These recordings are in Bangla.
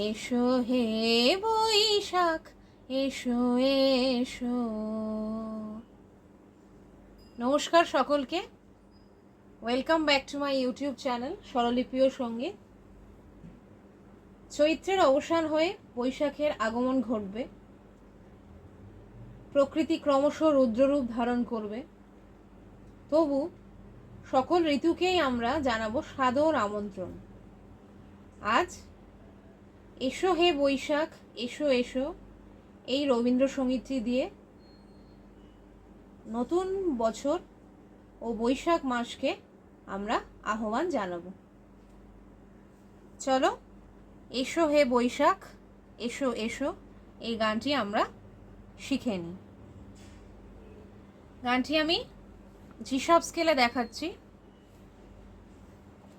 এসো হে বৈশাখ, এসো এসো। নমস্কার সকলকে, welcome back to my YouTube channel স্বরলিপিও সঙ্গীত। চৈত্রের অবসান হয়ে বৈশাখের আগমন ঘটবে, প্রকৃতি ক্রমশ রুদ্ররূপ ধারণ করবে। তবু সকল ঋতুকেই আমরা জানাবো সাদর আমন্ত্রণ। আজ এসো হে বৈশাখ, এসো এসো এই রবীন্দ্রসঙ্গীতটি দিয়ে নতুন বছর ও বৈশাখ মাসকে আমরা আহ্বান জানাবো। চলো, এসো হে বৈশাখ, এসো এসো এই গানটি আমরা শিখে নিই। গানটি আমি জিসব স্কেলে দেখাচ্ছি।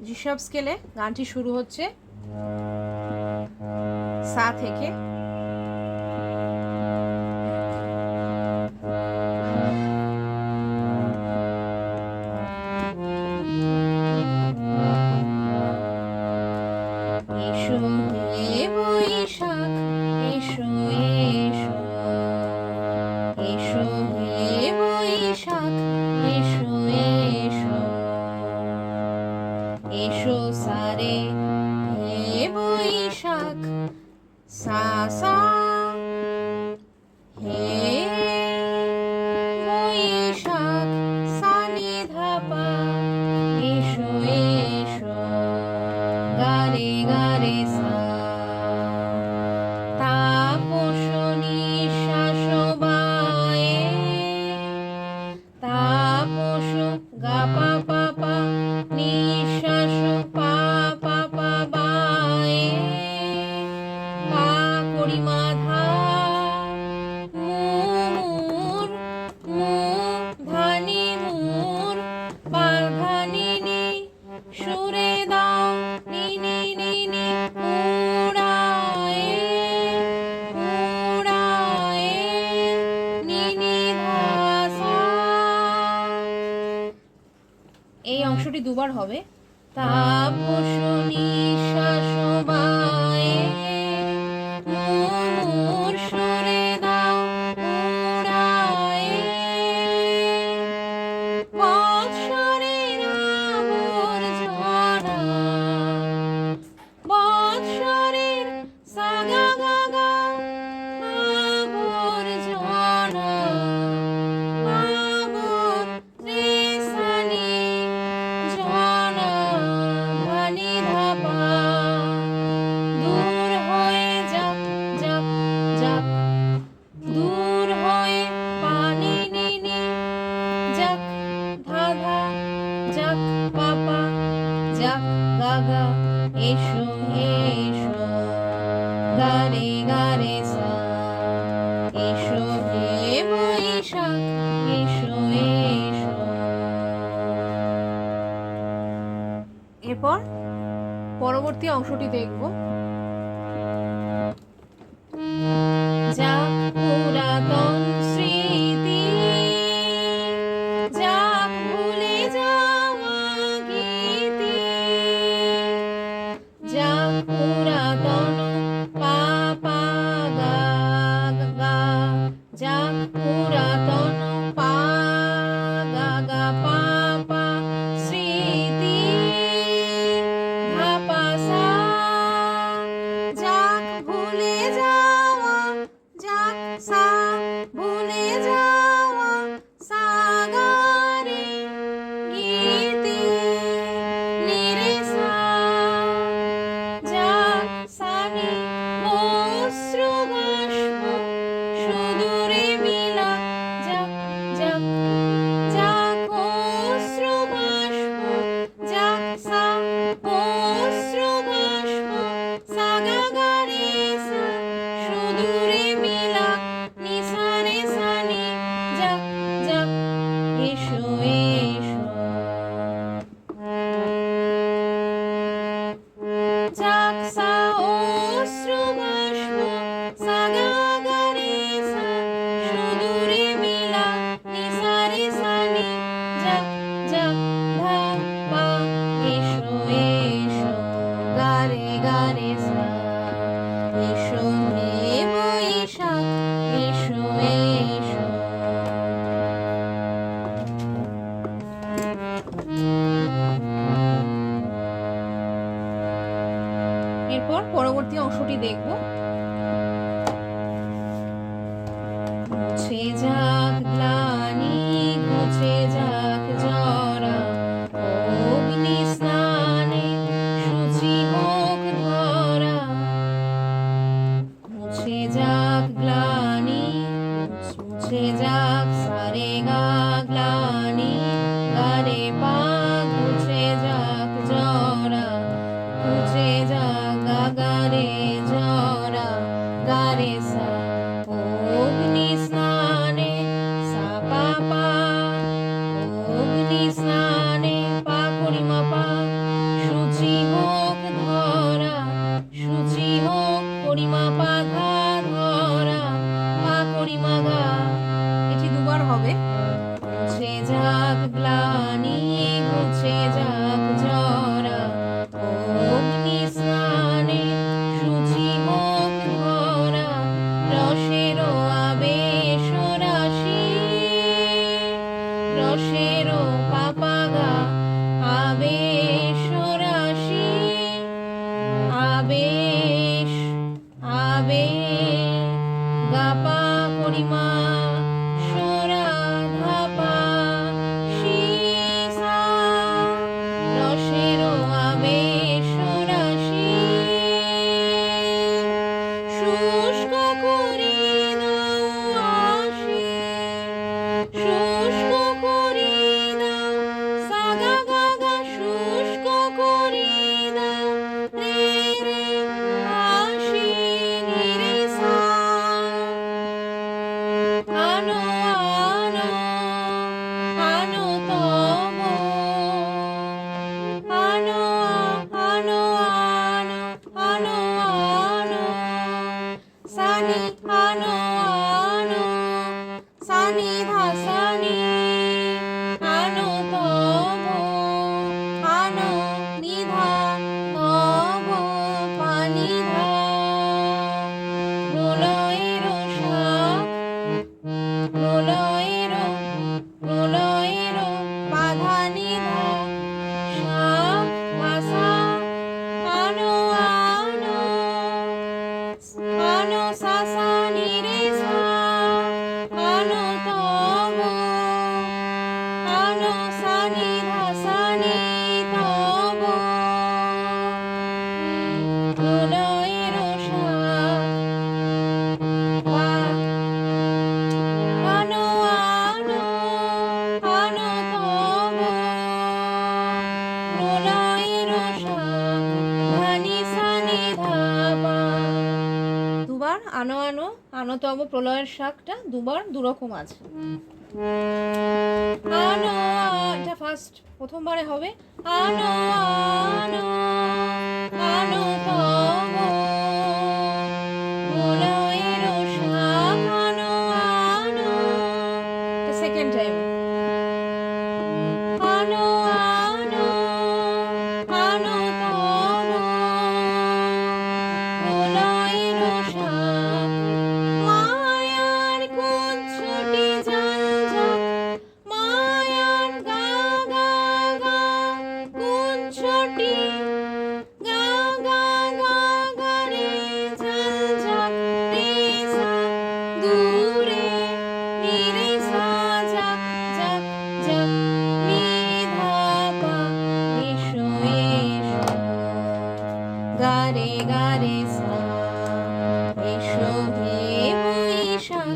জিসব স্কেলে গানটি শুরু হচ্ছে সা থেকে। এসো হে বৈশাখ, এসো এসো, এসো হে বৈশাখ, এসো এসো, এসো সারে হে বৈশাখ, সা সা হে বৈশাখ, সা নি ধা পা, এসো এসো, গা রে গা রে সা, তাপস নিঃশ্বাস বায়ে, তাপস গা পা পা পা, নিঃশ্বাস পা পা পা বায়ে, পা করিমা ধা, মুর মু ধানি মুর, পা ধানি নি, সুরে দাও নি নি নি নি, উড়ায়ে উড়ায়ে, নি নি ধা সা। এই অংশটি দুবার হবে। তাপস নিঃশ্বাস বায়ে, মুর সুরে দাও উড়ায়ে, বৎসরের আবর্জনা, বৎসরের সা গা গা গা, আবর্জনা, আবর রে সা নি, জনা ধা নি ধা পা, দূর হয়ে যাক যাক যাক, দূর হয়ে পা নি নি নি, যাক ধা ধা, যাক পা পা, যাক গা গা, এসো এসো, গা রে সা, এসো হে বৈশাখ, এসো এসো। এরপর পরবর্তী অংশটি দেখব। যাক পুরাতন স্মৃতি, যাক ভুলে যাওয়া গীতি, যাক পুরাতন পা পা গা গা, যাক পুরাতন পা গা গা পা পা, স্মৃতি ধা পা সা, এরপর পরবর্তী অংশটি দেখব। মুছে যাক গ্লানি, মুছে যাক জরা, অগ্নি স্নানে শুচি হোক ধরা। মুছে যাক গ্লানি, মুছে যাক সারে গা গ্লানি, গারে পা মুছে যাক জরা, মুছে যাক গারে জরা, গারে সা অগ্নি স্নানে সা পা পা, অগ্নি স্নানে পা করিমা পা, শুচি হোক ধরা, শুচি হোক করিমা পা ধা ধরা, পা করিমা গা। এটি দুবার হবে। মুছে যাক গ্লানি, মুছে যাক জরা, অগ্নি স্নানে শুচি হোক ধরা, রসের আবেশ রাশি, রসের পাপাগা আবেশ রাশি, আবেশ আবেশ গাপা করিমা সরা ধাপা শিসা, রসের আবেশ রাশি। শুষ্ক করি দাও আশি, শুষ্ক করি দাও সাগা গা গা, শুষ্ক করি দাও রে রে আশি রে সা। আনো আনো আনো তব, আনো আনো আনো আনো আনো সানি, আনো আনো সানি ধা সানি, আনো তব আনো নিধা তব পানি ধা। প্রলয়ের শাক, প্রলয়ের প্রলয়ের বাধা নিধা শাক ভাষা, আনো আনো আনো সাসা নিরে সা, আনো তব আনো সানি ধাসানি তব। প্রলয়ের শাক পা, আনো আনো আনো তব, প্রলয়ের শাক ধানি সানি ধাপা। দুবার আনো আনো আনো তব প্রলয়ের শাকটা দুবার দুরকম আছে। আনো এটা ফার্স্ট প্রথমবারে হবে। আনো আনো আনো তব প্রলয়ের শাক, আনো আনো এটা সেকেন্ড টাইম। আনো আনো আনো তব প্রলয়ের শাক, মায়ার কুঞ্চটি ঝাঞ্ঝাক, মায়ার গা গা গা কুঞ্চটি, গা গা গা গা রে ঝাঞ্ঝাক রে সা, দূরে রে সা ঝাক ঝাক ঝাক মি ধা পা, এসো এসো গারে গারে সা, এসো হে বৈশাখ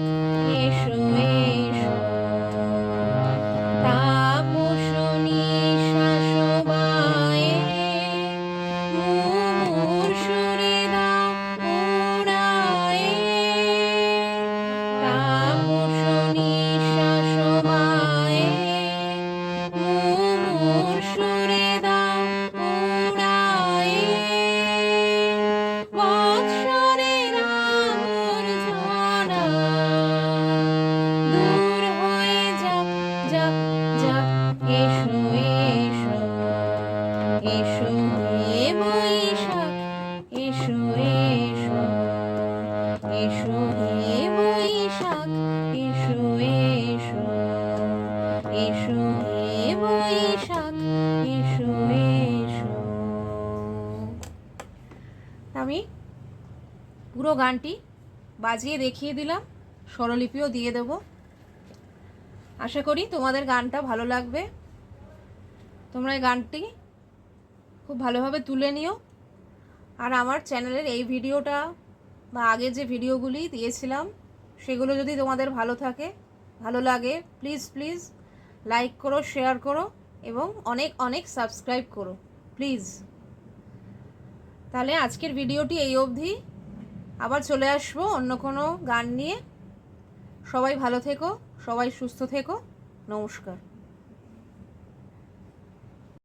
এসো এসো। তাপস নিঃশ্বাস বায়ে, মুমূর্ষুরে দাও উড়ায়ে, তাপস নিঃশ্বাস বায়ে, মুমূর্ষুরে দাও উড়ায়ে। বৎসরের আবর্জনা দূর হয়ে যাক যাক যাক, এসো এসো এসো হে বৈশাখ এসো এসো, এসো হে বৈশাখ এসো এসো, এসো হে বৈশাখ এসো এসো। আমি পুরো গানটি বাজিয়ে দেখিয়ে দিলাম, স্বরলিপিও দিয়ে দেব। আশা করি তোমাদের গানটা ভালো লাগবে। তোমরা এই গানটি খুব ভালোভাবে তুলে নিও। আর আমার চ্যানেলের এই ভিডিওটা বা আগে যে ভিডিওগুলি দিয়েছিলাম সেগুলো যদি তোমাদের ভালো লাগে, প্লিজ প্লিজ লাইক করো, শেয়ার করো এবং অনেক অনেক সাবস্ক্রাইব করো প্লিজ। তাহলে আজকের ভিডিওটি এই অবধি, আবার চলে আসবো অন্য কোনো গান নিয়ে। সবাই ভালো থেকো, সবাই সুস্থ থেকো, নমস্কার।